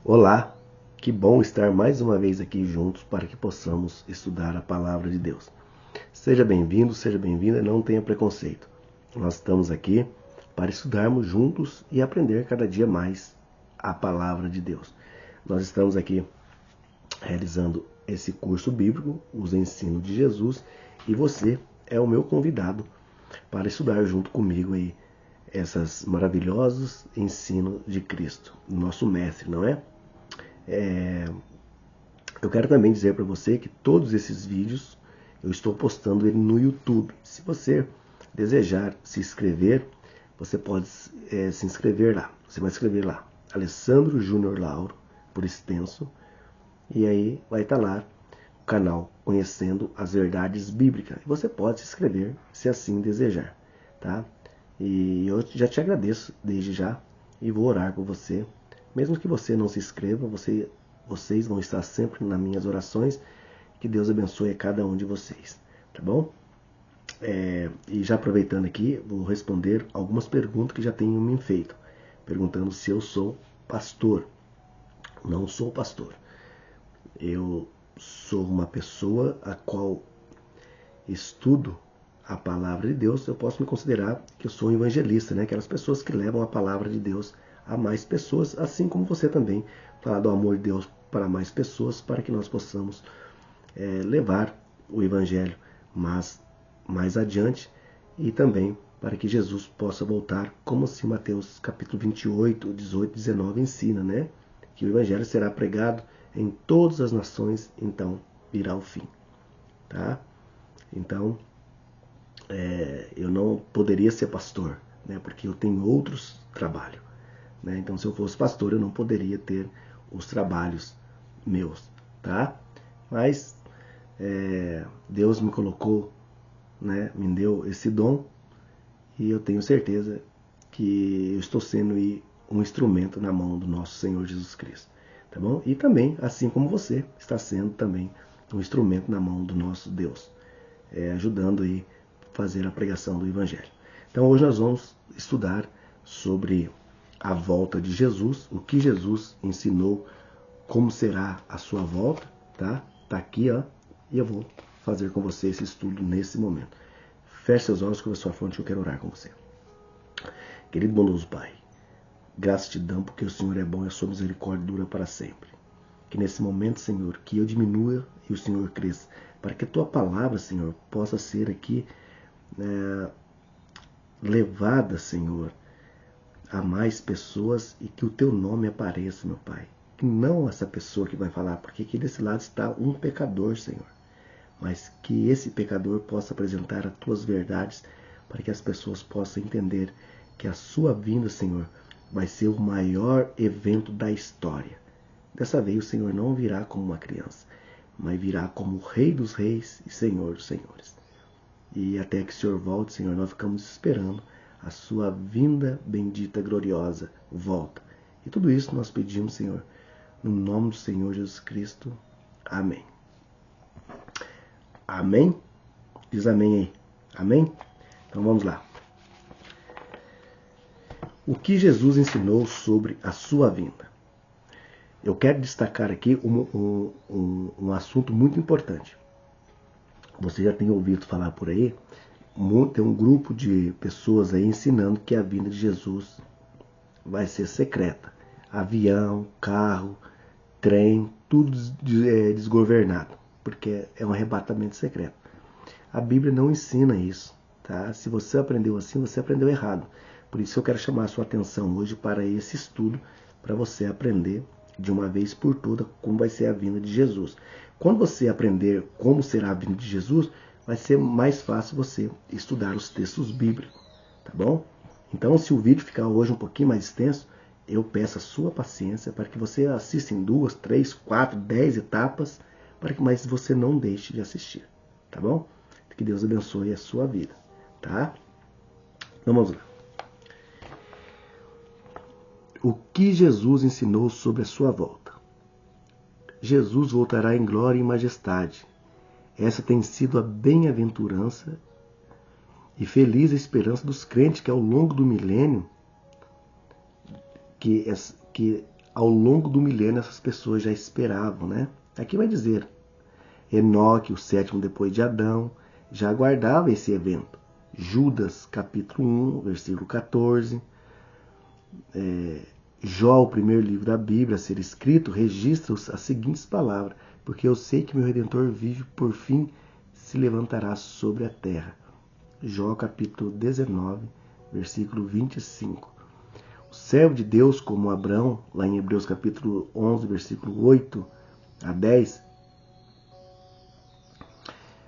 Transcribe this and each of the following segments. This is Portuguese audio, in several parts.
Olá, que bom estar mais uma vez aqui juntos para que possamos estudar a Palavra de Deus. Seja bem-vindo, seja bem-vinda, não tenha preconceito. Nós estamos aqui para estudarmos juntos e aprender cada dia mais a Palavra de Deus. Nós estamos aqui realizando esse curso bíblico, os ensinos de Jesus, e você é o meu convidado para estudar junto comigo aí esses maravilhosos ensinos de Cristo, nosso mestre, não é? Eu quero também dizer para você que todos esses vídeos eu estou postando ele no YouTube. Se você desejar se inscrever, você pode se inscrever lá. Você vai escrever lá, Alessandro Júnior Lauro, por extenso, e aí vai estar lá o canal Conhecendo as Verdades Bíblicas. E você pode se inscrever se assim desejar, tá? E eu já te agradeço desde já e vou orar por você. Mesmo que você não se inscreva, vocês vão estar sempre nas minhas orações. Que Deus abençoe a cada um de vocês, tá bom? E já aproveitando aqui, vou responder algumas perguntas que já tenham me feito, perguntando se eu sou pastor. Não sou pastor. Eu sou uma pessoa a qual estudo a palavra de Deus. Eu posso me considerar que eu sou um evangelista, né? Aquelas pessoas que levam a palavra de Deus a mais pessoas, assim como você também falar do amor de Deus para mais pessoas, para que nós possamos levar o evangelho mais adiante e também para que Jesus possa voltar, como se Mateus capítulo 28, 18, 19 ensina, né? Que o evangelho será pregado em todas as nações, então virá o fim, tá? Então, eu não poderia ser pastor, né? Porque eu tenho outros trabalhos, né? Então, se eu fosse pastor, eu não poderia ter os trabalhos meus, tá? Mas Deus me colocou, né? Me deu esse dom e eu tenho certeza que eu estou sendo um instrumento na mão do nosso Senhor Jesus Cristo, tá bom? E também, assim como você, está sendo também um instrumento na mão do nosso Deus, ajudando aí a fazer a pregação do Evangelho. Então hoje nós vamos estudar sobre a volta de Jesus, o que Jesus ensinou, como será a sua volta, tá? Tá aqui, ó, e eu vou fazer com você esse estudo nesse momento. Feche seus olhos, curva sua fronte, eu quero orar com você. Querido bondoso Pai, graças te damos porque o Senhor é bom e a sua misericórdia dura para sempre. Que nesse momento, Senhor, que eu diminua e o Senhor cresça, para que a tua palavra, Senhor, possa ser aqui levada, Senhor, a mais pessoas e que o teu nome apareça, meu Pai. Que não essa pessoa que vai falar, porque aqui desse lado está um pecador, Senhor. Mas que esse pecador possa apresentar as tuas verdades para que as pessoas possam entender que a sua vinda, Senhor, vai ser o maior evento da história. Dessa vez o Senhor não virá como uma criança, mas virá como o Rei dos Reis e Senhor dos Senhores. E até que o Senhor volte, Senhor, nós ficamos esperando a sua vinda bendita, gloriosa, volta. E tudo isso nós pedimos, Senhor, no nome do Senhor Jesus Cristo. Amém. Amém? Diz amém aí. Amém? Então vamos lá. O que Jesus ensinou sobre a sua vinda? Eu quero destacar aqui um assunto muito importante. Você já tem ouvido falar por aí, tem um grupo de pessoas aí ensinando que a vinda de Jesus vai ser secreta. Avião, carro, trem, tudo desgovernado, porque é um arrebatamento secreto. A Bíblia não ensina isso, tá? Se você aprendeu assim, você aprendeu errado. Por isso eu quero chamar a sua atenção hoje para esse estudo, para você aprender de uma vez por todas como vai ser a vinda de Jesus. Quando você aprender como será a vinda de Jesus, vai ser mais fácil você estudar os textos bíblicos, tá bom? Então, se o vídeo ficar hoje um pouquinho mais extenso, eu peço a sua paciência para que você assista em 2, 3, 4, 10 etapas, para que mais você não deixe de assistir, tá bom? Que Deus abençoe a sua vida, tá? Então vamos lá. O que Jesus ensinou sobre a sua volta? Jesus voltará em glória e majestade. Essa tem sido a bem-aventurança e feliz a esperança dos crentes que ao longo do milênio que ao longo do milênio essas pessoas já esperavam, né? Aqui vai dizer, Enoque, o sétimo depois de Adão, já aguardava esse evento. Judas, capítulo 1, versículo 14. Jó, o primeiro livro da Bíblia a ser escrito, registra as seguintes palavras: porque eu sei que meu Redentor vive, por fim se levantará sobre a terra. Jó, capítulo 19, versículo 25. O servo de Deus, como Abraão, lá em Hebreus capítulo 11, versículo 8 a 10.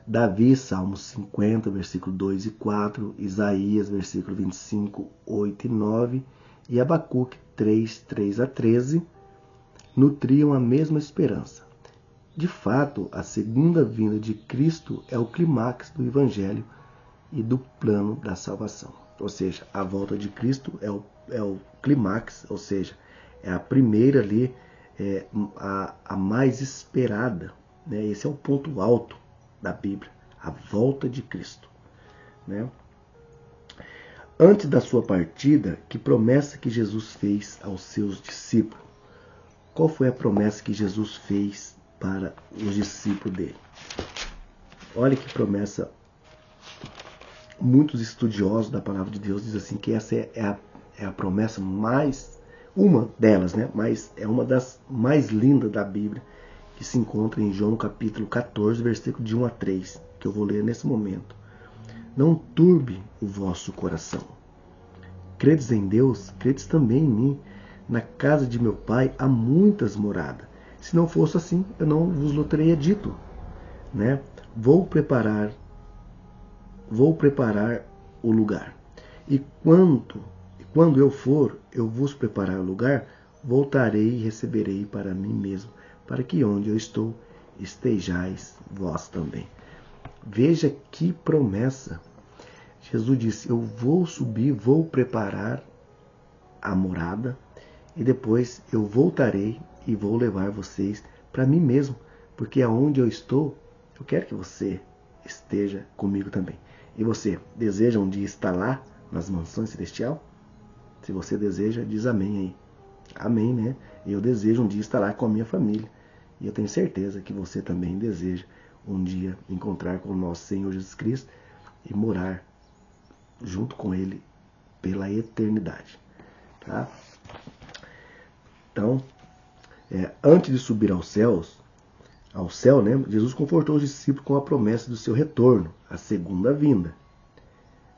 Davi, Salmos 50, versículo 2 e 4. Isaías, versículo 25, 8 e 9. E Abacuque 3, 3 a 13, nutriam a mesma esperança. De fato, a segunda vinda de Cristo é o clímax do Evangelho e do plano da salvação. Ou seja, a volta de Cristo é o clímax, ou seja, é a primeira ali, a mais esperada. Né? Esse é o ponto alto da Bíblia, a volta de Cristo. Né? Antes da sua partida, que promessa que Jesus fez aos seus discípulos? Qual foi a promessa que Jesus fez para os discípulos dele? Olha que promessa. Muitos estudiosos da palavra de Deus dizem assim que essa é a promessa mais, uma delas, né? Mas é uma das mais lindas da Bíblia, que se encontra em João capítulo 14, versículo de 1 a 3, que eu vou ler nesse momento. Não turbe o vosso coração. Credes em Deus, credes também em mim. Na casa de meu Pai há muitas moradas. Se não fosse assim, eu não vos teria dito. Né? Vou preparar o lugar. E quando eu for, eu vos preparar o lugar, voltarei e receberei para mim mesmo, para que onde eu estou, estejais vós também. Veja que promessa. Jesus disse, eu vou subir, vou preparar a morada, e depois eu voltarei e vou levar vocês para mim mesmo, porque aonde eu estou, eu quero que você esteja comigo também. E você, deseja um dia estar lá, nas mansões celestiais? Se você deseja, diz amém aí. Amém, né? Eu desejo um dia estar lá com a minha família. E eu tenho certeza que você também deseja um dia encontrar com o nosso Senhor Jesus Cristo e morar junto com Ele pela eternidade. Tá? Então, antes de subir ao céu, né, Jesus confortou os discípulos com a promessa do seu retorno, a segunda vinda.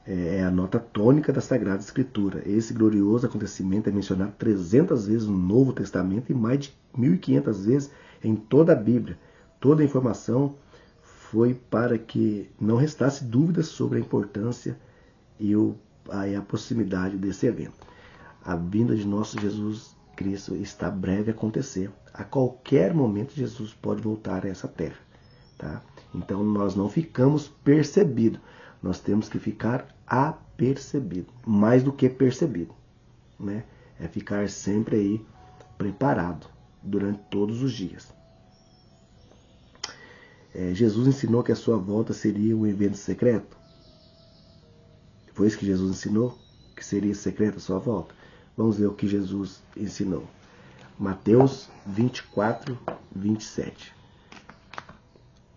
É a nota tônica da Sagrada Escritura. Esse glorioso acontecimento é mencionado 300 vezes no Novo Testamento e mais de 1.500 vezes em toda a Bíblia. Toda a informação foi para que não restasse dúvidas sobre a importância e a proximidade desse evento. A vinda de nosso Jesus Cristo está breve a acontecer. A qualquer momento Jesus pode voltar a essa terra. Tá? Então nós não ficamos percebidos. Nós temos que ficar apercebido, mais do que percebido. Né? É ficar sempre aí preparado durante todos os dias. Jesus ensinou que a sua volta seria um evento secreto. Foi isso que Jesus ensinou? Que seria secreto a sua volta? Vamos ver o que Jesus ensinou. Mateus 24, 27.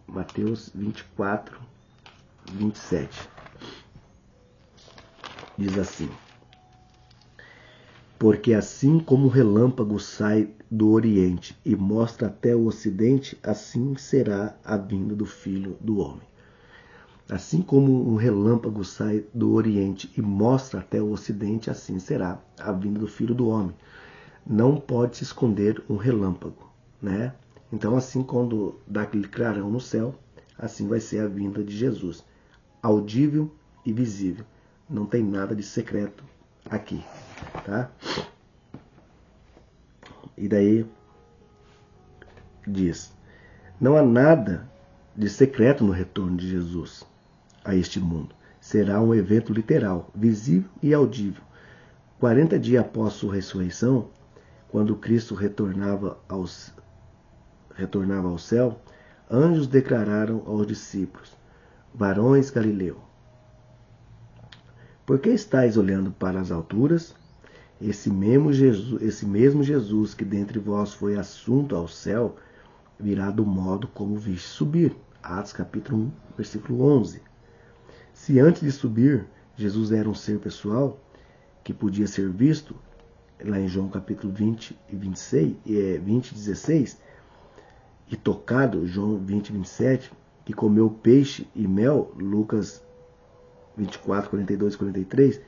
Mateus 24, 27. Diz assim: porque assim como o relâmpago sai do Oriente e mostra até o Ocidente, assim será a vinda do Filho do Homem. Assim como um relâmpago sai do Oriente e mostra até o Ocidente, assim será a vinda do Filho do Homem. Não pode se esconder um relâmpago, né? Então, assim, quando dá aquele clarão no céu, assim vai ser a vinda de Jesus. Audível e visível. Não tem nada de secreto aqui, tá? E daí diz: não há nada de secreto no retorno de Jesus a este mundo. Será um evento literal, visível e audível. 40 dias após sua ressurreição, quando Cristo retornava ao céu, anjos declararam aos discípulos: varões Galileu, por que estáis olhando para as alturas? esse mesmo Jesus que dentre vós foi assunto ao céu, virá do modo como viste subir. Atos capítulo 1, versículo 11. Se antes de subir, Jesus era um ser pessoal, que podia ser visto, lá em João capítulo 20 e 16, e tocado, João 20 e 27, que comeu peixe e mel, Lucas 24, 42 e 43,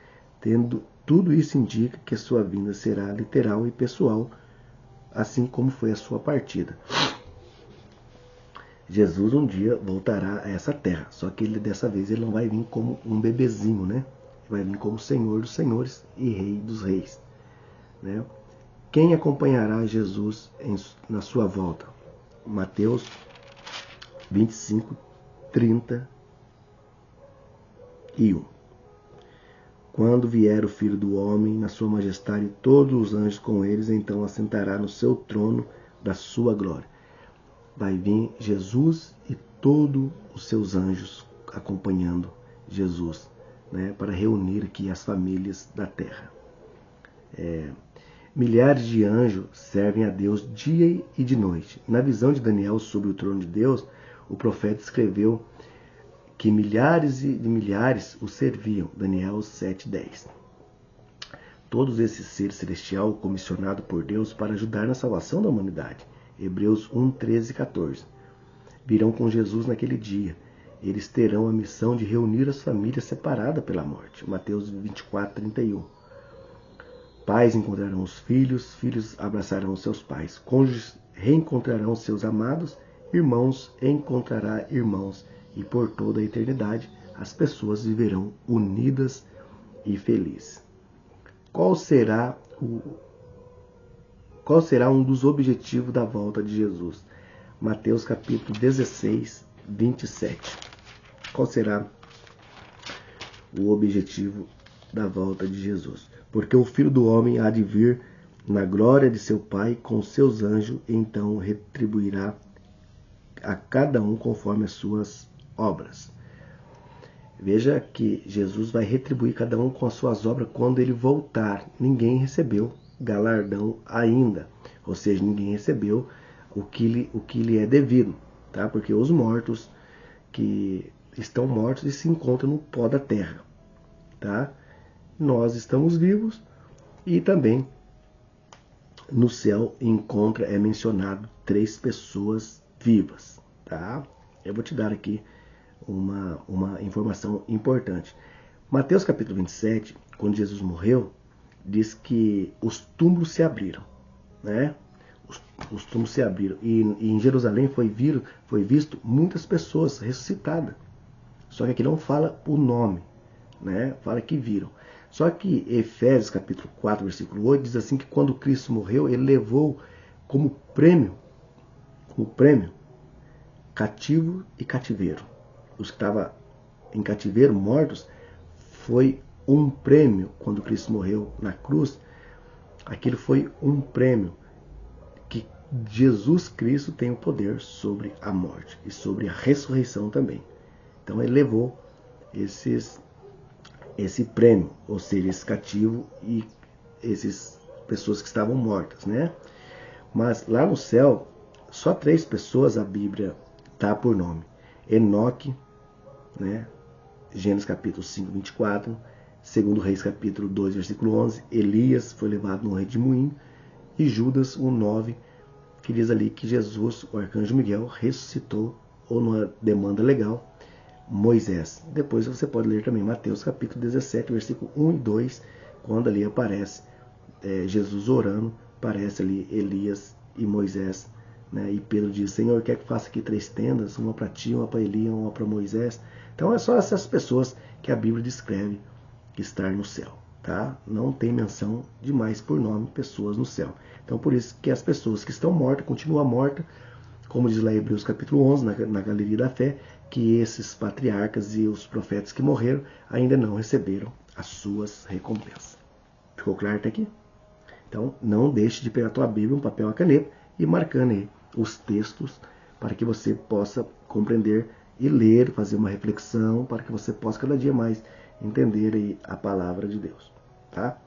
tudo isso indica que a sua vinda será literal e pessoal, assim como foi a sua partida. Jesus um dia voltará a essa terra, só que dessa vez ele não vai vir como um bebezinho, né? Ele vai vir como Senhor dos senhores e Rei dos reis, né? Quem acompanhará Jesus na sua volta? Mateus 25, 31. Quando vier o Filho do Homem, na sua majestade, e todos os anjos com eles, então assentará no seu trono da sua glória. Vai vir Jesus e todos os seus anjos acompanhando Jesus, né, para reunir aqui as famílias da terra. Milhares de anjos servem a Deus dia e de noite. Na visão de Daniel sobre o trono de Deus, o profeta escreveu que milhares de milhares o serviam. Daniel 7:10. Todos esses seres celestiais comissionados por Deus para ajudar na salvação da humanidade. Hebreus 1, 13 e 14. Virão com Jesus naquele dia. Eles terão a missão de reunir as famílias separadas pela morte. Mateus 24, 31. Pais encontrarão os filhos, filhos abraçarão seus pais, cônjuges reencontrarão seus amados, irmãos encontrará irmãos, e por toda a eternidade as pessoas viverão unidas e felizes. Qual será um dos objetivos da volta de Jesus? Mateus capítulo 16, 27. Qual será o objetivo da volta de Jesus? Porque o Filho do Homem há de vir na glória de seu Pai com seus anjos, e então retribuirá a cada um conforme as suas obras. Veja que Jesus vai retribuir cada um com as suas obras quando ele voltar. Ninguém recebeu galardão ainda, ou seja, ninguém recebeu o que lhe é devido, tá? Porque os mortos que estão mortos e se encontram no pó da terra, tá? Nós estamos vivos e também no céu é mencionado 3 pessoas vivas, tá? Eu vou te dar aqui uma informação importante. Mateus capítulo 27, quando Jesus morreu, diz que os túmulos se abriram, né? Os túmulos se abriram e em Jerusalém foi visto muitas pessoas ressuscitadas. Só que aqui não fala o nome, né? Fala que viram. Só que Efésios capítulo 4, versículo 8 diz assim que quando Cristo morreu, ele levou como prêmio cativo e cativeiro. Os que estavam em cativeiro, mortos, foi um prêmio quando Cristo morreu na cruz. Aquilo foi um prêmio que Jesus Cristo tem o poder sobre a morte e sobre a ressurreição também. Então ele levou esse prêmio, ou seja, esse cativo e essas pessoas que estavam mortas, né? Mas lá no céu, só 3 pessoas a Bíblia dá por nome. Enoque, né? Gênesis capítulo 5, 24. 2 Reis capítulo 2, versículo 11. Elias foi levado no redemoinho. E Judas, o 9, que diz ali que Jesus, o arcanjo Miguel, ressuscitou, ou numa demanda legal, Moisés. Depois você pode ler também Mateus capítulo 17, versículo 1 e 2, quando ali aparece Jesus orando, aparece ali Elias e Moisés, né? E Pedro diz: Senhor, quer que faça aqui 3 tendas, uma para ti, uma para Elias, uma para Moisés. Então é só essas pessoas que a Bíblia descreve que estar no céu, tá? Não tem menção de mais por nome pessoas no céu. Então por isso que as pessoas que estão mortas continuam mortas, como diz lá em Hebreus capítulo 11, na galeria da fé, que esses patriarcas e os profetas que morreram ainda não receberam as suas recompensas. Ficou claro até aqui? Então, não deixe de pegar a tua Bíblia, um papel e uma caneta, e marcando aí os textos para que você possa compreender e ler, fazer uma reflexão, para que você possa cada dia mais entender aí a palavra de Deus, tá?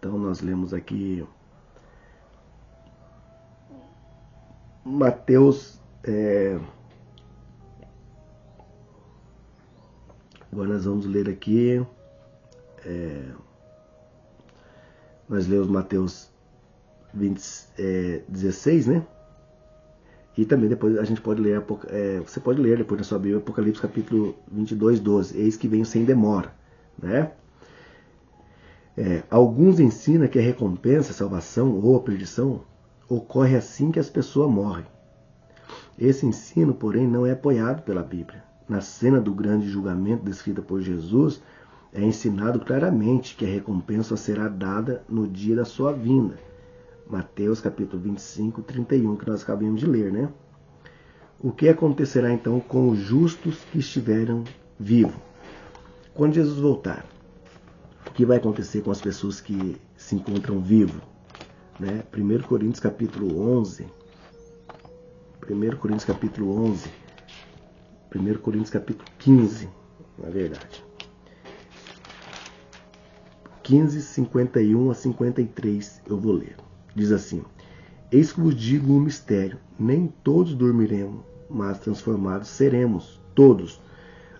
Então nós lemos aqui Mateus, agora nós vamos ler aqui, nós lemos Mateus 16, né? E também depois a gente pode ler, você pode ler depois na sua Bíblia, Apocalipse capítulo 22, 12. Eis que venho sem demora, né? Alguns ensinam que a recompensa, a salvação ou a perdição ocorre assim que as pessoas morrem. Esse ensino, porém, não é apoiado pela Bíblia. Na cena do grande julgamento descrita por Jesus, é ensinado claramente que a recompensa será dada no dia da sua vinda. Mateus capítulo 25, 31, que nós acabamos de ler, né? O que acontecerá então com os justos que estiveram vivos? Quando Jesus voltar, o que vai acontecer com as pessoas que se encontram vivos? Né? 1 Coríntios capítulo 11, 1 Coríntios capítulo 11, 1 Coríntios capítulo 15, na verdade. 15, 51 a 53 eu vou ler. Diz assim: Eis que vos digo um mistério, nem todos dormiremos, mas transformados seremos, todos,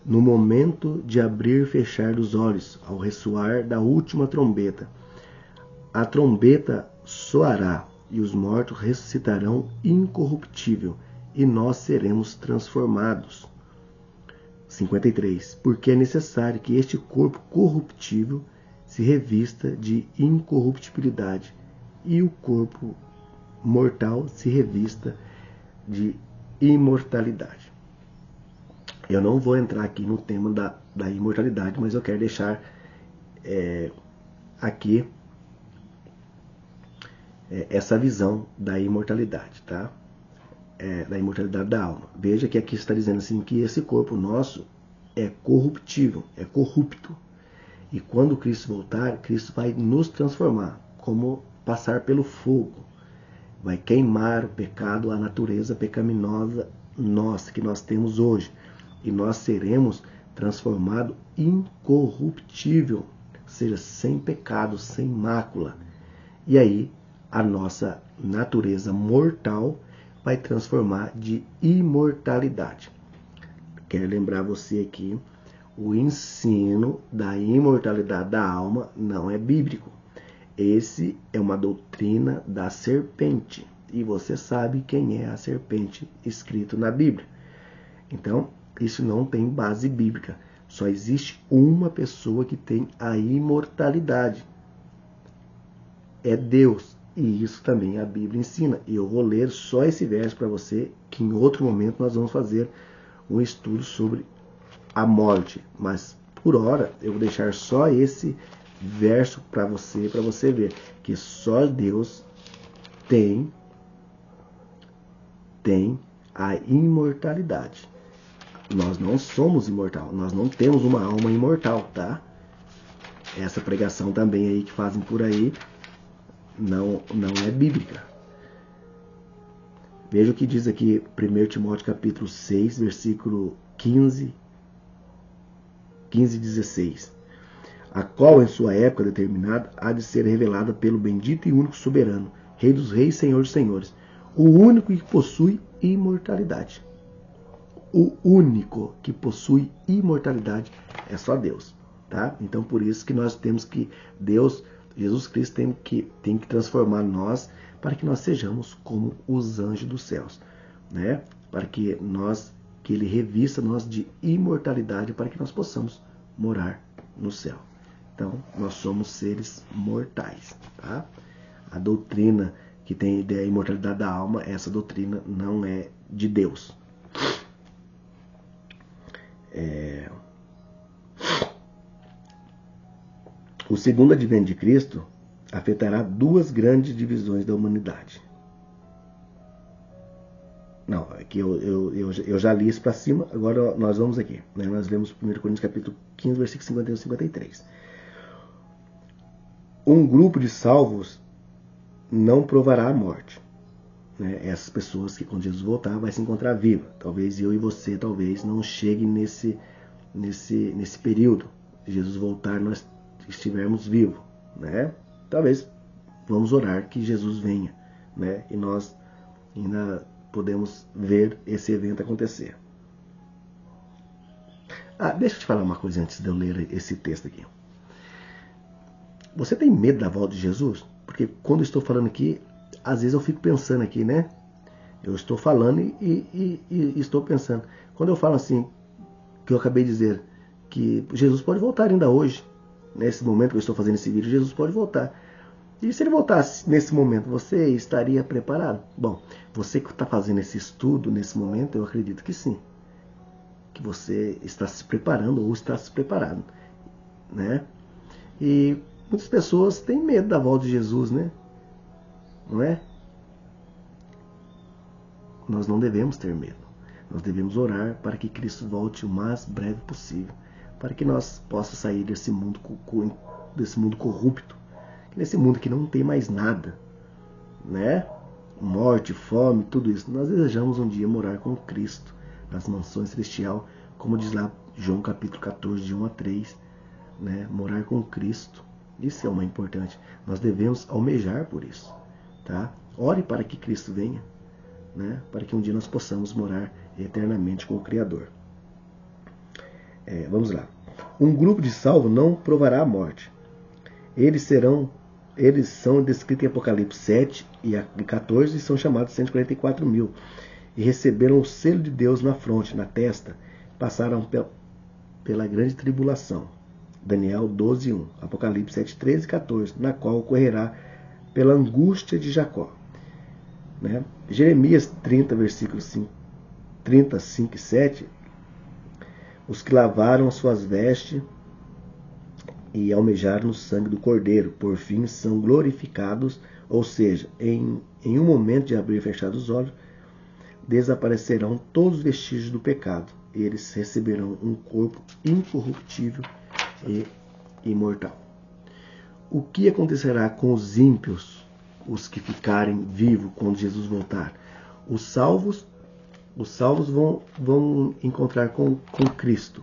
no momento de abrir e fechar dos olhos, ao ressoar da última trombeta. A trombeta soará, e os mortos ressuscitarão incorruptível, e nós seremos transformados. 53. Porque é necessário que este corpo corruptível se revista de incorruptibilidade, e o corpo mortal se revista de imortalidade. Eu não vou entrar aqui no tema da imortalidade, mas eu quero deixar aqui essa visão da imortalidade, tá? Da imortalidade da alma. Veja que aqui está dizendo assim que esse corpo nosso é corruptível, é corrupto. E quando Cristo voltar, Cristo vai nos transformar, como passar pelo fogo. Vai queimar o pecado, a natureza pecaminosa nossa, que nós temos hoje. E nós seremos transformados incorruptível, ou seja, sem pecado, sem mácula. E aí, a nossa natureza mortal vai transformar de imortalidade. Quero lembrar você aqui, o ensino da imortalidade da alma não é bíblico. Esse é uma doutrina da serpente. E você sabe quem é a serpente escrito na Bíblia. Então, isso não tem base bíblica. Só existe uma pessoa que tem a imortalidade. É Deus. E isso também a Bíblia ensina. E eu vou ler só esse verso para você, que em outro momento nós vamos fazer um estudo sobre a morte. Mas, por hora, eu vou deixar só esse verso para você ver que só Deus tem a imortalidade. Nós não somos imortal, nós não temos uma alma imortal, tá? Essa pregação também aí que fazem por aí não é bíblica. Veja o que diz aqui 1 Timóteo capítulo 6, versículo 15 e 16. A qual em sua época determinada há de ser revelada pelo bendito e único soberano, Rei dos reis, Senhor dos senhores, o único que possui imortalidade. O único que possui imortalidade é só Deus, tá? Então por isso que nós temos que Deus, Jesus Cristo tem que transformar nós para que nós sejamos como os anjos dos céus, né? Para que ele revista nós de imortalidade para que nós possamos morar no céu. Então, nós somos seres mortais, tá? A doutrina que tem a ideia da imortalidade da alma, essa doutrina não é de Deus. O segundo advento de Cristo afetará duas grandes divisões da humanidade. Não, aqui eu já li isso para cima, agora nós vamos aqui. Né? Nós lemos 1 Coríntios capítulo 15, versículo 51 e 53. Um grupo de salvos não provará a morte. Né? Essas pessoas que quando Jesus voltar vai se encontrar viva. Talvez eu e você talvez não chegue nesse período. Se Jesus voltar nós estivermos vivos. Né? talvez vamos orar que Jesus venha, né? E nós ainda podemos ver esse evento acontecer. Deixa eu te falar uma coisa antes de eu ler esse texto aqui. Você tem medo da volta de Jesus? Porque quando eu estou falando aqui, às vezes eu fico pensando aqui, né? Eu estou falando e estou pensando. Quando eu falo assim, que eu acabei de dizer, que Jesus pode voltar ainda hoje, nesse momento que eu estou fazendo esse vídeo, Jesus pode voltar. E se ele voltasse nesse momento, você estaria preparado? Bom, você que está fazendo esse estudo nesse momento, eu acredito que sim. Que você está se preparando ou está se preparado, né? E muitas pessoas têm medo da volta de Jesus, né? Não é? Nós não devemos ter medo. Nós devemos orar para que Cristo volte o mais breve possível, para que nós possamos sair desse mundo corrupto, nesse mundo que não tem mais nada, né? Morte, fome, tudo isso. Nós desejamos um dia morar com Cristo nas mansões celestiais, como diz lá João capítulo 14, de 1 a 3, né? Morar com Cristo. Isso é o mais importante. Nós devemos almejar por isso, tá? Ore para que Cristo venha, né? Para que um dia nós possamos morar eternamente com o Criador. Vamos lá. Um grupo de salvos não provará a morte. Eles são descritos em Apocalipse 7 e 14 e são chamados 144 mil. E receberam o selo de Deus na fronte, na testa. Passaram pela grande tribulação. Daniel 12, 1. Apocalipse 7, 13 e 14. Na qual ocorrerá pela angústia de Jacó. Né? Jeremias 30, versículos 5 e 7. Os que lavaram as suas vestes e almejaram o sangue do Cordeiro, por fim são glorificados, ou seja, em um momento de abrir e fechar os olhos, desaparecerão todos os vestígios do pecado. Eles receberão um corpo incorruptível e imortal. O que acontecerá com os ímpios, os que ficarem vivos quando Jesus voltar? Os salvos vão encontrar com Cristo.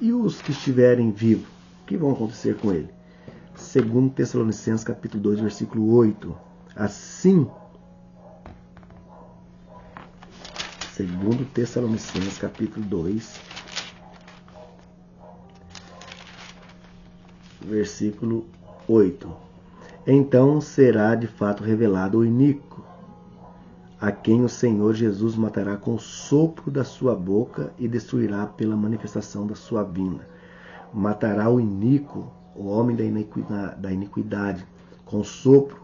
E os que estiverem vivos, o que vão acontecer com ele? 2 Tessalonicenses capítulo 2, versículo 8. Assim, 2 Tessalonicenses capítulo 2, versículo 8. Então será de fato revelado o iníquo, a quem o Senhor Jesus matará com o sopro da sua boca e destruirá pela manifestação da sua vinda. Matará o iníquo, o homem da iniquidade, com o sopro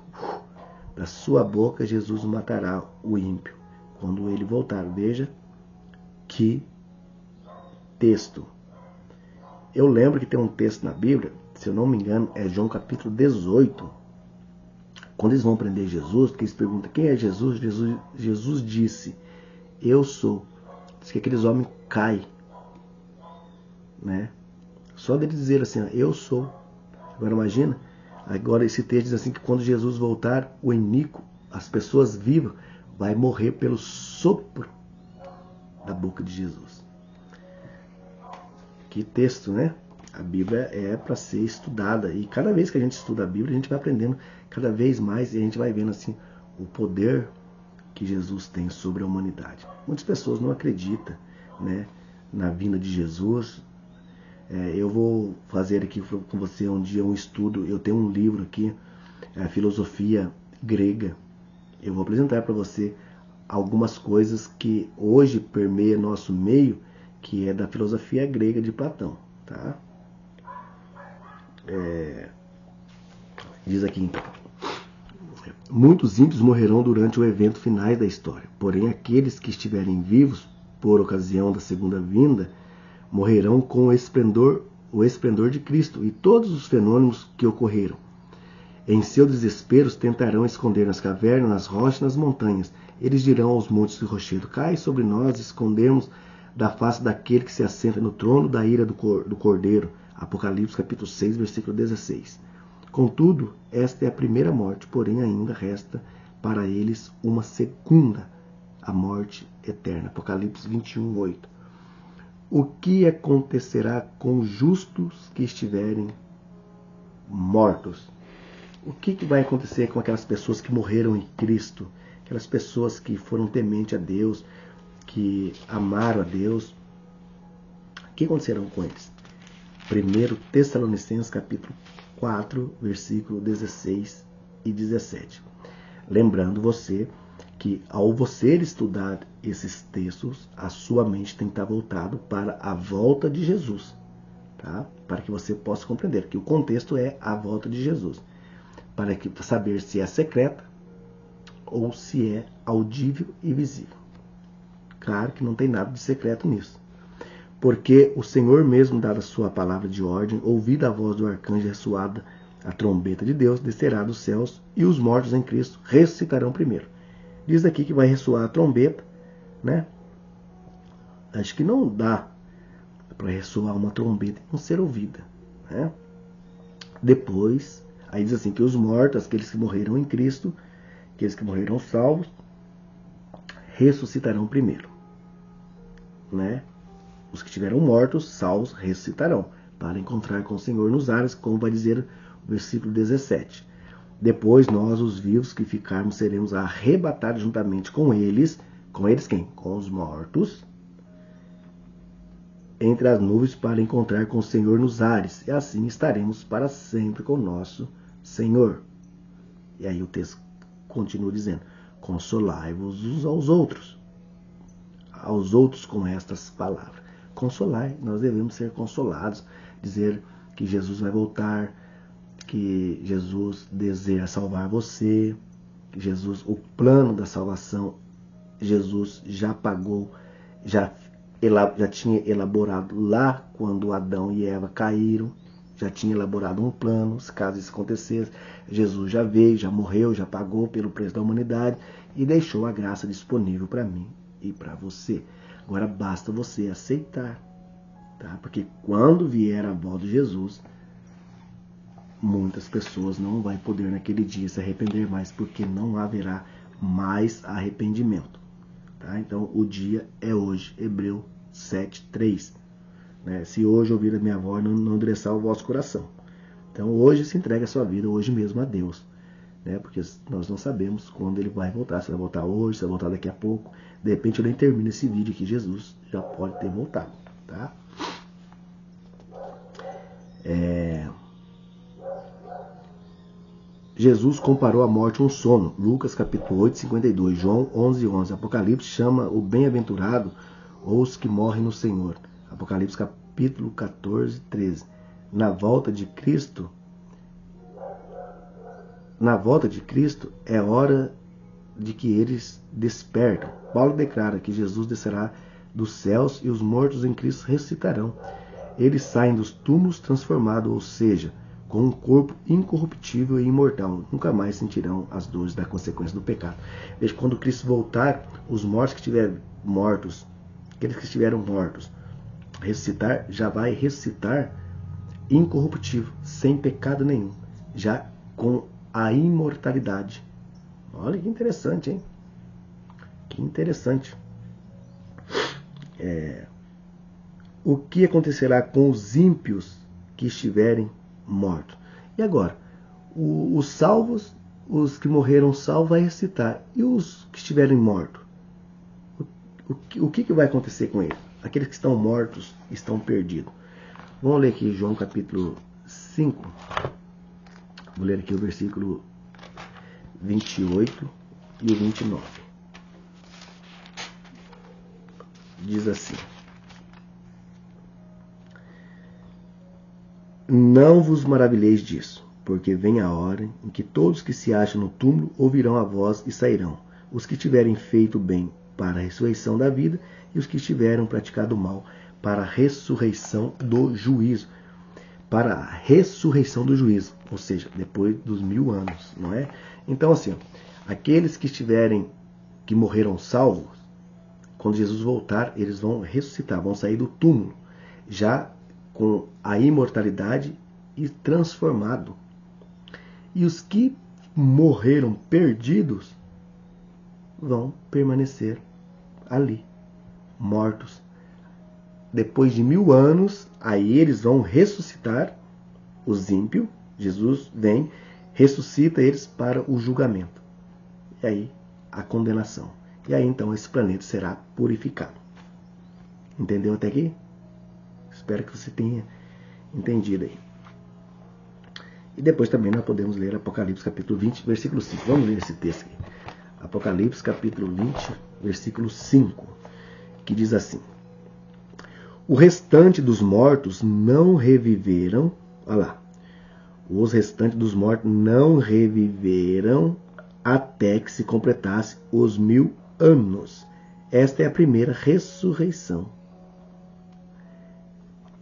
da sua boca. Jesus matará o ímpio quando ele voltar. Veja que texto. Eu lembro que tem um texto na Bíblia, se eu não me engano, é João capítulo 18. Quando eles vão prender Jesus, porque eles perguntam quem é Jesus, Jesus disse, eu sou. Diz que aqueles homens caem, né? Só dele dizer assim, eu sou. Agora imagina, agora esse texto diz assim que quando Jesus voltar, o iníquo, as pessoas vivas, vai morrer pelo sopro da boca de Jesus. Que texto, né? A Bíblia é para ser estudada, e cada vez que a gente estuda a Bíblia, a gente vai aprendendo cada vez mais e a gente vai vendo assim o poder que Jesus tem sobre a humanidade. Muitas pessoas não acreditam, né, na vinda de Jesus. Eu vou fazer aqui com você um dia um estudo. Eu tenho um livro aqui, a filosofia grega. Eu vou apresentar para você algumas coisas que hoje permeiam nosso meio, que é da filosofia grega de Platão, tá? Diz aqui então: muitos ímpios morrerão durante o evento final da história, porém aqueles que estiverem vivos por ocasião da segunda vinda morrerão com o esplendor de Cristo e todos os fenômenos que ocorreram. Em seu desespero tentarão esconder nas cavernas, nas rochas, nas montanhas. Eles dirão aos montes de rochedo: cai sobre nós, escondemos da face daquele que se assenta no trono da ira do Cordeiro. Apocalipse capítulo 6, versículo 16. Contudo, esta é a primeira morte, porém ainda resta para eles uma segunda, a morte eterna. Apocalipse 21, 8. O que acontecerá com os justos que estiverem mortos? o que vai acontecer com aquelas pessoas que morreram em Cristo? Aquelas pessoas que foram tementes a Deus, que amaram a Deus. O que acontecerá com eles? 1 Tessalonicenses capítulo 4, versículo 16 e 17. Lembrando você que ao você estudar esses textos, a sua mente tem que estar voltado para a volta de Jesus, tá? Para que você possa compreender que o contexto é a volta de Jesus, para saber se é secreta ou se é audível e visível. Claro que não tem nada de secreto nisso, porque o Senhor mesmo, dada a sua palavra de ordem, ouvida a voz do arcanjo ressoada a trombeta de Deus, descerá dos céus, e os mortos em Cristo ressuscitarão primeiro. Diz aqui que vai ressoar a trombeta, né? Acho que não dá para ressoar uma trombeta e não ser ouvida, né? Depois, aí diz assim que os mortos, aqueles que morreram em Cristo, aqueles que morreram salvos, ressuscitarão primeiro, né? Os que estiveram mortos, salvos, ressuscitarão para encontrar com o Senhor nos ares, como vai dizer o versículo 17. Depois nós, os vivos que ficarmos, seremos arrebatados juntamente com eles. Com eles quem? Com os mortos, entre as nuvens, para encontrar com o Senhor nos ares. E assim estaremos para sempre com o nosso Senhor. E aí o texto continua dizendo: consolai-vos uns aos outros com estas palavras. Consolai, nós devemos ser consolados, dizer que Jesus vai voltar, que Jesus deseja salvar você, que Jesus, o plano da salvação, Jesus já pagou, já tinha elaborado lá quando Adão e Eva caíram, já tinha elaborado um plano, se caso isso acontecesse. Jesus já veio, já morreu, já pagou pelo preço da humanidade e deixou a graça disponível para mim e para você. Agora basta você aceitar, tá? Porque quando vier a volta de Jesus, muitas pessoas não vão poder naquele dia se arrepender mais, porque não haverá mais arrependimento, tá? Então o dia é hoje, Hebreus 7:3, né? Se hoje ouvir a minha voz, não endureçar o vosso coração. Então hoje se entrega a sua vida, hoje mesmo, a Deus, né? Porque nós não sabemos quando ele vai voltar, se vai voltar hoje, se vai voltar daqui a pouco. De repente eu nem termino esse vídeo aqui, Jesus já pode ter voltado, tá? Jesus comparou a morte a um sono. Lucas capítulo 8, 52. João 11, 11. Apocalipse chama o bem-aventurado ou os que morrem no Senhor. Apocalipse capítulo 14, 13. Na volta de Cristo é hora de que eles despertam. Paulo declara que Jesus descerá dos céus e os mortos em Cristo ressuscitarão. Eles saem dos túmulos transformados, ou seja, com um corpo incorruptível e imortal. Nunca mais sentirão as dores da consequência do pecado. Veja, quando Cristo voltar, os mortos que estiverem mortos, aqueles que estiveram mortos, ressuscitar, já vai ressuscitar incorruptível, sem pecado nenhum, já com a imortalidade. Olha que interessante, hein? Que interessante. O que acontecerá com os ímpios que estiverem mortos? E agora, os salvos, os que morreram salvos, vai ressuscitar. E os que estiverem mortos? O que vai acontecer com eles? Aqueles que estão mortos estão perdidos. Vamos ler aqui João capítulo 5. Vou ler aqui o versículo 28 e o 29. Diz assim: não vos maravilheis disso, porque vem a hora em que todos que se acham no túmulo ouvirão a voz e sairão, os que tiverem feito bem para a ressurreição da vida e os que tiverem praticado mal para a ressurreição do juízo. Para a ressurreição do juízo, ou seja, depois dos 1000 anos, não é? Então assim, aqueles que morreram salvos, quando Jesus voltar, eles vão ressuscitar, vão sair do túmulo, já com a imortalidade e transformado. E os que morreram perdidos vão permanecer ali, mortos. Depois de 1000 anos, aí eles vão ressuscitar, os ímpios. Jesus vem, ressuscita eles para o julgamento. E aí, a condenação. E aí, então, esse planeta será purificado. Entendeu até aqui? Espero que você tenha entendido aí. E depois também nós podemos ler Apocalipse capítulo 20, versículo 5. Vamos ler esse texto aqui. Apocalipse capítulo 20, versículo 5, que diz assim: o restante dos mortos não reviveram, olha lá, os restantes dos mortos não reviveram até que se completasse os 1000 anos. Esta é a primeira ressurreição.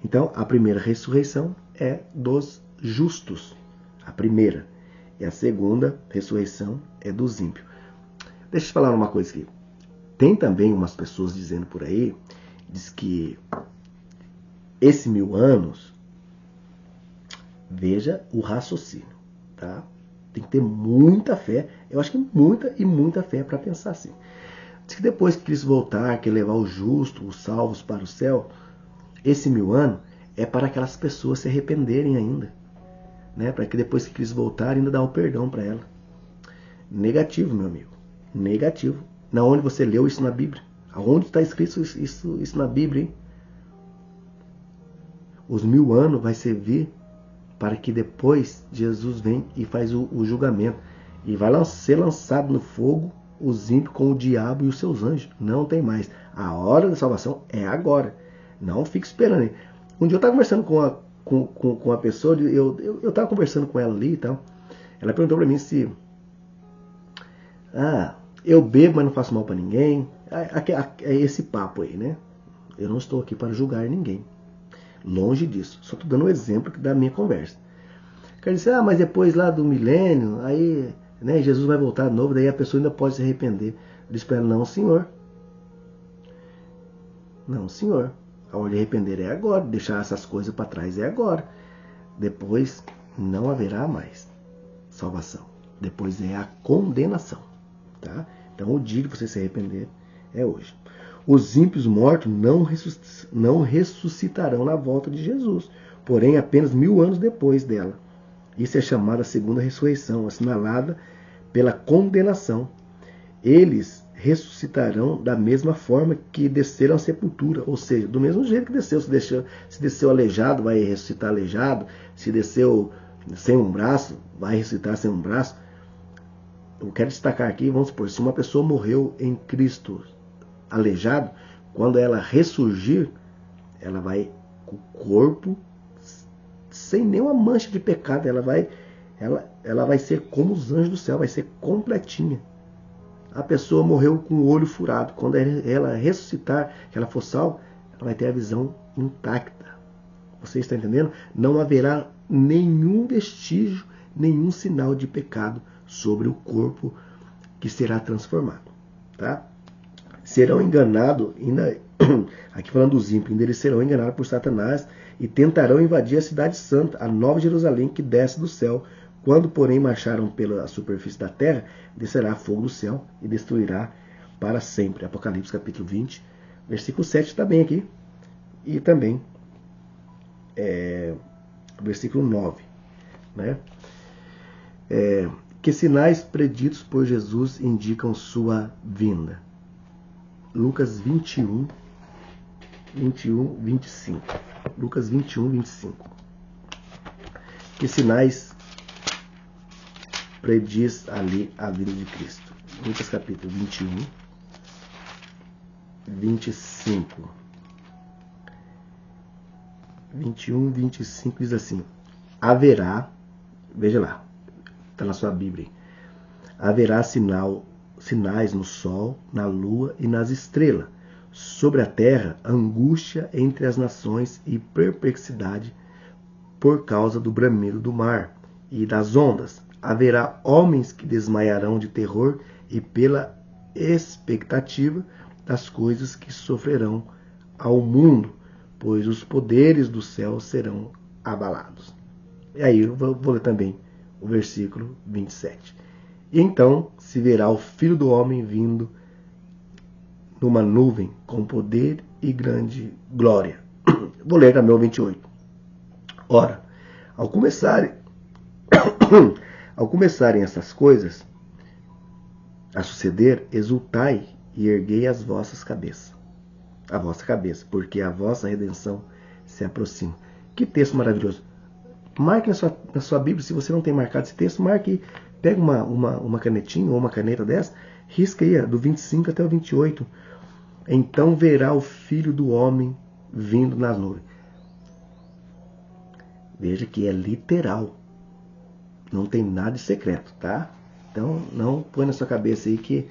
Então, a primeira ressurreição é dos justos. A primeira. E a segunda ressurreição é dos ímpios. Deixa eu te falar uma coisa aqui. Tem também umas pessoas dizendo por aí, diz que esse 1000 anos, veja o raciocínio, tá? Tem que ter muita fé. Eu acho que muita fé para pensar assim. Diz que depois que Cristo voltar, que levar os justos, os salvos para o céu, esse 1000 anos é para aquelas pessoas se arrependerem ainda, né? Para que depois que Cristo voltar, ainda dá o perdão para ela. Negativo, meu amigo. Negativo. Na onde você leu isso na Bíblia? Aonde está escrito isso na Bíblia, hein? Os 1000 anos vai servir para que depois Jesus vem e faz o julgamento. E vai ser lançado no fogo os ímpios com o diabo e os seus anjos. Não tem mais. A hora da salvação é agora. Não fique esperando aí. Um dia eu estava conversando com uma pessoa, eu estava conversando com ela ali e tal. Ela perguntou para mim se... eu bebo, mas não faço mal para ninguém. É esse papo aí, né? Eu não estou aqui para julgar ninguém. Longe disso. Só estou dando um exemplo da minha conversa. Quer dizer, mas depois lá do milênio, aí, né, Jesus vai voltar de novo, daí a pessoa ainda pode se arrepender. Eu disse para ela, não, senhor. Não, senhor. A hora de arrepender é agora. Deixar essas coisas para trás é agora. Depois não haverá mais salvação. Depois é a condenação. Tá? Então o dia de você se arrepender é hoje. Os ímpios mortos não ressuscitarão na volta de Jesus, porém apenas 1000 anos depois dela. Isso é chamada segunda ressurreição, assinalada pela condenação. Eles ressuscitarão da mesma forma que desceram à sepultura, ou seja, do mesmo jeito que desceu. Se desceu aleijado, vai ressuscitar aleijado. Se desceu sem um braço, vai ressuscitar sem um braço. Eu quero destacar aqui, vamos supor, se uma pessoa morreu em Cristo aleijado, quando ela ressurgir, ela vai com o corpo sem nenhuma mancha de pecado, ela vai ser como os anjos do céu, vai ser completinha. A pessoa morreu com o olho furado, quando ela ressuscitar, que ela for salva, ela vai ter a visão intacta. Você está entendendo? Não haverá nenhum vestígio, nenhum sinal de pecado sobre o corpo que será transformado, tá? Serão enganados, aqui falando dos ímpios, eles serão enganados por Satanás e tentarão invadir a cidade santa, a nova Jerusalém que desce do céu. Quando, porém, marcharam pela superfície da terra, descerá fogo do céu e destruirá para sempre. Apocalipse capítulo 20, versículo 7 está bem aqui. E também versículo 9, né? Que sinais preditos por Jesus indicam sua vinda? Lucas 21, 25. Lucas 21, 25. Que sinais prediz ali a vinda de Cristo? Lucas capítulo 21, 25. 21, 25 diz assim: haverá, veja lá, está na sua Bíblia, haverá sinais no sol, na lua e nas estrelas. Sobre a terra, angústia entre as nações e perplexidade por causa do bramido do mar e das ondas. Haverá homens que desmaiarão de terror e pela expectativa das coisas que sofrerão ao mundo, pois os poderes do céu serão abalados. E aí eu vou ler também o versículo 27. E então se verá o Filho do Homem vindo numa nuvem com poder e grande glória. Vou ler também o 28. Ora, ao começarem Ao começarem essas coisas a suceder, exultai e erguei as vossas cabeças. A vossa cabeça, porque a vossa redenção se aproxima. Que texto maravilhoso. Marque na sua Bíblia, se você não tem marcado esse texto, marque, pega uma canetinha ou uma caneta dessa, risca aí do 25 até o 28. Então verá o Filho do Homem vindo nas nuvens. Veja que é literal. Não tem nada de secreto, tá? Então não põe na sua cabeça aí que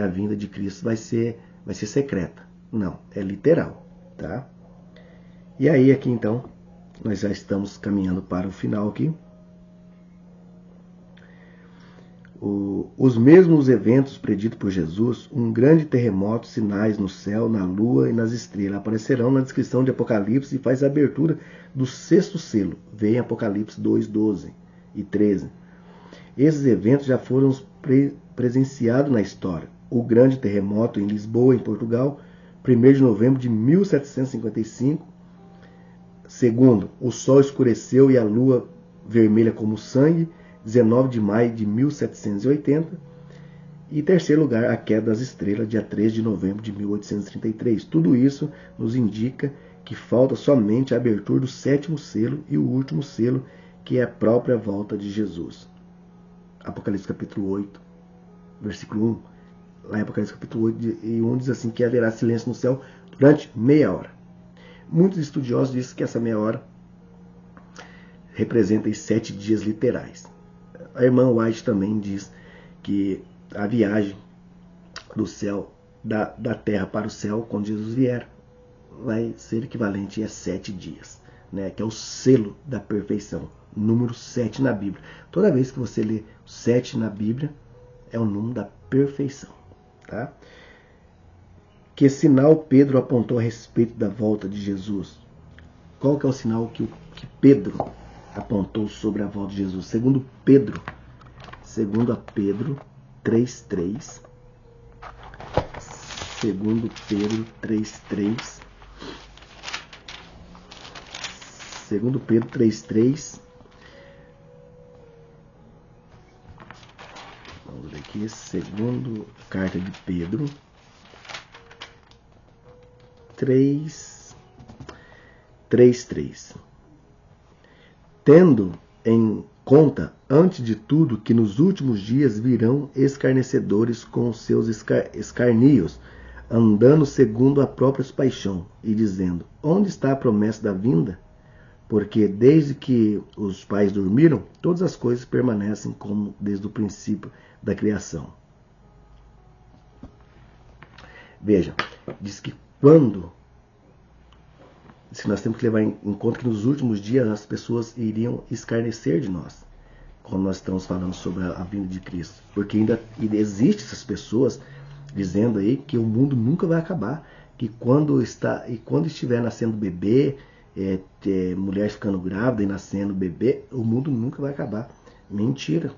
a vinda de Cristo vai ser secreta. Não, é literal, tá? E aí aqui então, nós já estamos caminhando para o final aqui. Os mesmos eventos preditos por Jesus, um grande terremoto, sinais no céu, na lua e nas estrelas, aparecerão na descrição de Apocalipse e faz a abertura do 6º selo. Vem Apocalipse 2, 12 e 13. Esses eventos já foram presenciados na história. O grande terremoto em Lisboa, em Portugal, 1º de novembro de 1755. Segundo, o sol escureceu e a lua vermelha como sangue, 19 de maio de 1780. E terceiro lugar, a queda das estrelas, dia 3 de novembro de 1833. Tudo isso nos indica que falta somente a abertura do 7º selo e o último selo, que é a própria volta de Jesus. Apocalipse capítulo 8, versículo 1. Lá em Apocalipse capítulo 8 e 1 diz assim que haverá silêncio no céu durante meia hora. Muitos estudiosos dizem que essa meia hora representa os 7 dias literais. A irmã White também diz que a viagem do céu, da terra para o céu, quando Jesus vier, vai ser equivalente a 7 dias, né? Que é o selo da perfeição, número 7 na Bíblia. Toda vez que você lê 7 na Bíblia, é o número da perfeição, tá? Que sinal Pedro apontou a respeito da volta de Jesus? Qual que é o sinal que Pedro apontou sobre a volta de Jesus? Segundo a Pedro 3:3. Segundo Pedro 3:3. Segundo Pedro 3:3. Vamos ver aqui. Segundo carta de Pedro 3:3. Tendo em conta, antes de tudo, que nos últimos dias virão escarnecedores com seus escarnios, andando segundo a própria paixão, e dizendo: onde está a promessa da vinda? Porque desde que os pais dormiram, todas as coisas permanecem como desde o princípio da criação. Veja, diz que nós temos que levar em conta que nos últimos dias as pessoas iriam escarnecer de nós, quando nós estamos falando sobre a vinda de Cristo. Porque ainda existem essas pessoas dizendo aí que o mundo nunca vai acabar, que quando estiver nascendo bebê, mulher ficando grávida e nascendo bebê, o mundo nunca vai acabar. Mentira.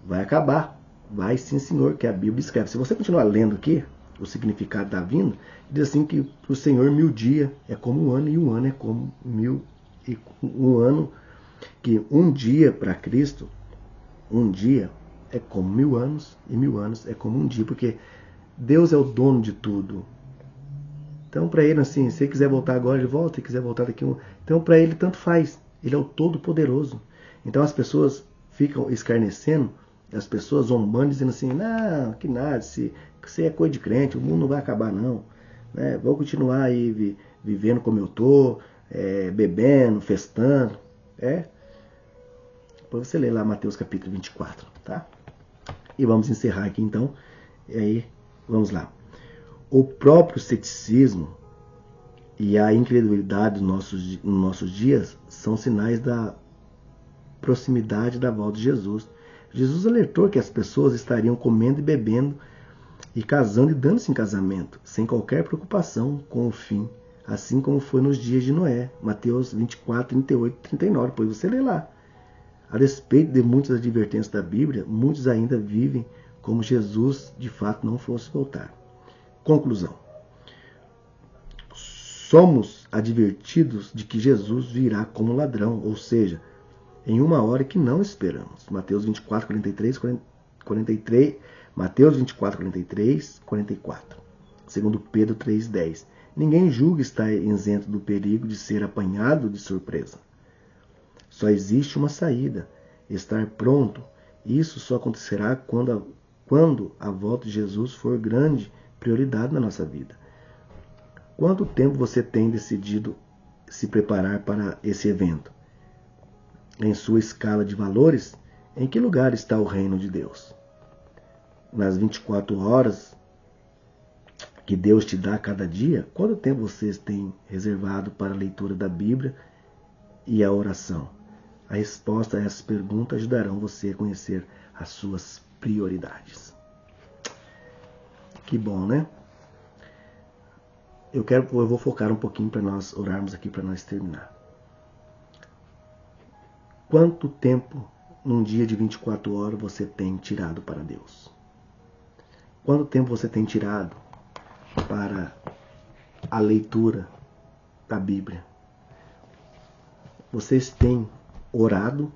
Vai acabar. Vai sim, senhor, que a Bíblia escreve. Se você continuar lendo aqui o significado da vinda, diz assim que para o Senhor 1000 dias é como um ano, e um ano é como 1000, e um ano, que um dia para Cristo, um dia é como 1000 anos, e 1000 anos é como um dia, porque Deus é o dono de tudo. Então para ele, assim, se ele quiser voltar agora, ele volta, se quiser voltar daqui então para ele tanto faz, ele é o Todo-Poderoso. Então as pessoas ficam escarnecendo, as pessoas zombando, dizendo assim: não, que nada, se é coisa de crente, o mundo não vai acabar não, né? Vou continuar aí vivendo como eu tô, bebendo, festando. Depois você lê lá Mateus capítulo 24, tá? E vamos encerrar aqui então, e aí vamos lá. O próprio ceticismo e a incredulidade nos nossos dias são sinais da proximidade da volta de Jesus. Jesus alertou que as pessoas estariam comendo e bebendo e casando e dando-se em casamento, sem qualquer preocupação com o fim, assim como foi nos dias de Noé. Mateus 24, 38 e 39, depois você lê lá. A despeito de muitas advertências da Bíblia, muitos ainda vivem como Jesus de fato não fosse voltar. Conclusão. Somos advertidos de que Jesus virá como ladrão, ou seja, em uma hora que não esperamos. Mateus 24, 43, Mateus 24, 43, 44. Segundo Pedro 3,10. Ninguém julga estar isento do perigo de ser apanhado de surpresa. Só existe uma saída, estar pronto. Isso só acontecerá quando a volta de Jesus for grande prioridade na nossa vida. Quanto tempo você tem decidido se preparar para esse evento? Em sua escala de valores, em que lugar está o reino de Deus? Nas 24 horas que Deus te dá cada dia, quanto tempo vocês têm reservado para a leitura da Bíblia e a oração? A resposta a essas perguntas ajudarão você a conhecer as suas prioridades. Que bom, né? Eu vou focar um pouquinho para nós orarmos aqui, para nós terminar. Quanto tempo num dia de 24 horas você tem tirado para Deus? Quanto tempo você tem tirado para a leitura da Bíblia? Vocês têm orado?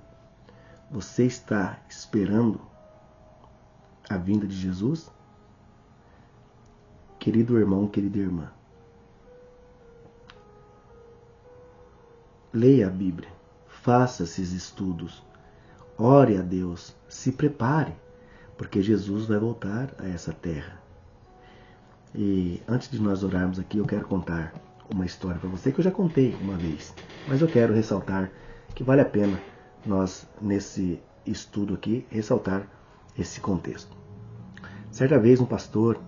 Você está esperando a vinda de Jesus? Querido irmão, querida irmã, leia a Bíblia, faça esses estudos, ore a Deus, se prepare, porque Jesus vai voltar a essa terra. E antes de nós orarmos aqui, eu quero contar uma história para você que eu já contei uma vez, mas eu quero ressaltar que vale a pena nós, nesse estudo aqui, ressaltar esse contexto. Certa vez um pastor,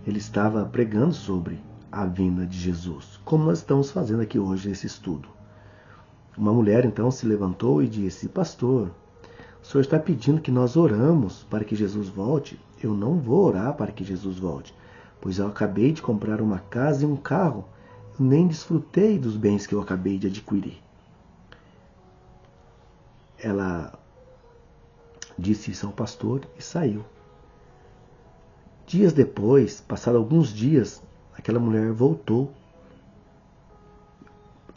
ele estava pregando sobre a vinda de Jesus, como nós estamos fazendo aqui hoje nesse estudo. Uma mulher então se levantou e disse: pastor, o senhor está pedindo que nós oramos para que Jesus volte? Eu não vou orar para que Jesus volte, pois eu acabei de comprar uma casa e um carro. Eu nem desfrutei dos bens que eu acabei de adquirir. Ela disse isso ao pastor e saiu. Dias depois, passados alguns dias, aquela mulher voltou.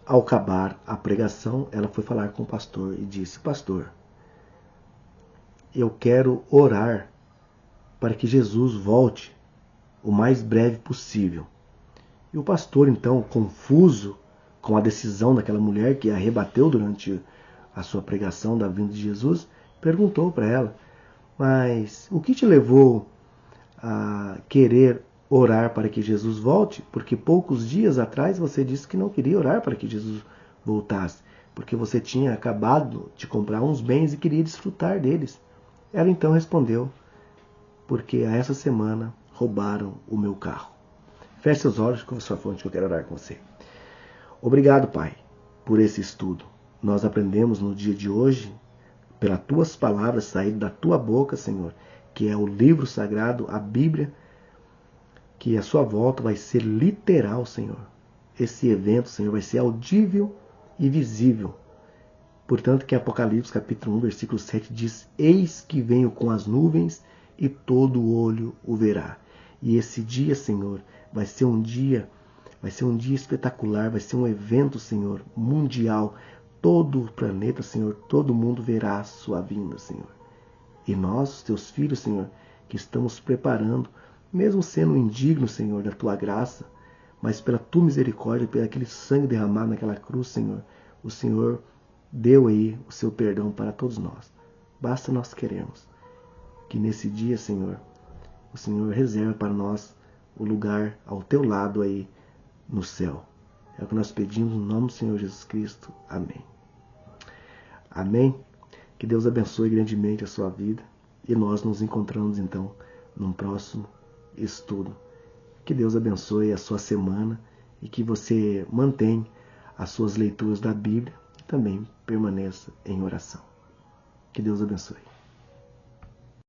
Ao acabar a pregação, ela foi falar com o pastor e disse: pastor, eu quero orar para que Jesus volte o mais breve possível. E o pastor, então, confuso com a decisão daquela mulher que a rebateu durante a sua pregação da vinda de Jesus, perguntou para ela: mas o que te levou a querer orar para que Jesus volte? Porque poucos dias atrás você disse que não queria orar para que Jesus voltasse, porque você tinha acabado de comprar uns bens e queria desfrutar deles. Ela então respondeu: porque a essa semana roubaram o meu carro. Feche seus olhos com a sua fonte que eu quero orar com você. Obrigado, Pai, por esse estudo. Nós aprendemos no dia de hoje, pelas tuas palavras saírem da tua boca, Senhor, que é o livro sagrado, a Bíblia, que a sua volta vai ser literal, Senhor. Esse evento, Senhor, vai ser audível e visível. Portanto, que Apocalipse capítulo 1, versículo 7 diz: eis que venho com as nuvens e todo olho o verá. E esse dia, Senhor, vai ser um dia espetacular, vai ser um evento, Senhor, mundial. Todo o planeta, Senhor, todo mundo verá a sua vinda, Senhor. E nós, os teus filhos, Senhor, que estamos preparando, mesmo sendo indignos, Senhor, da tua graça, mas pela tua misericórdia, pelo aquele sangue derramado naquela cruz, Senhor, o Senhor deu aí o seu perdão para todos nós. Basta nós queremos que nesse dia, Senhor, o Senhor reserva para nós o lugar ao teu lado aí no céu. É o que nós pedimos no nome do Senhor Jesus Cristo. Amém. Amém. Que Deus abençoe grandemente a sua vida e nós nos encontramos então num próximo estudo. Que Deus abençoe a sua semana e que você mantenha as suas leituras da Bíblia e também permaneça em oração. Que Deus abençoe.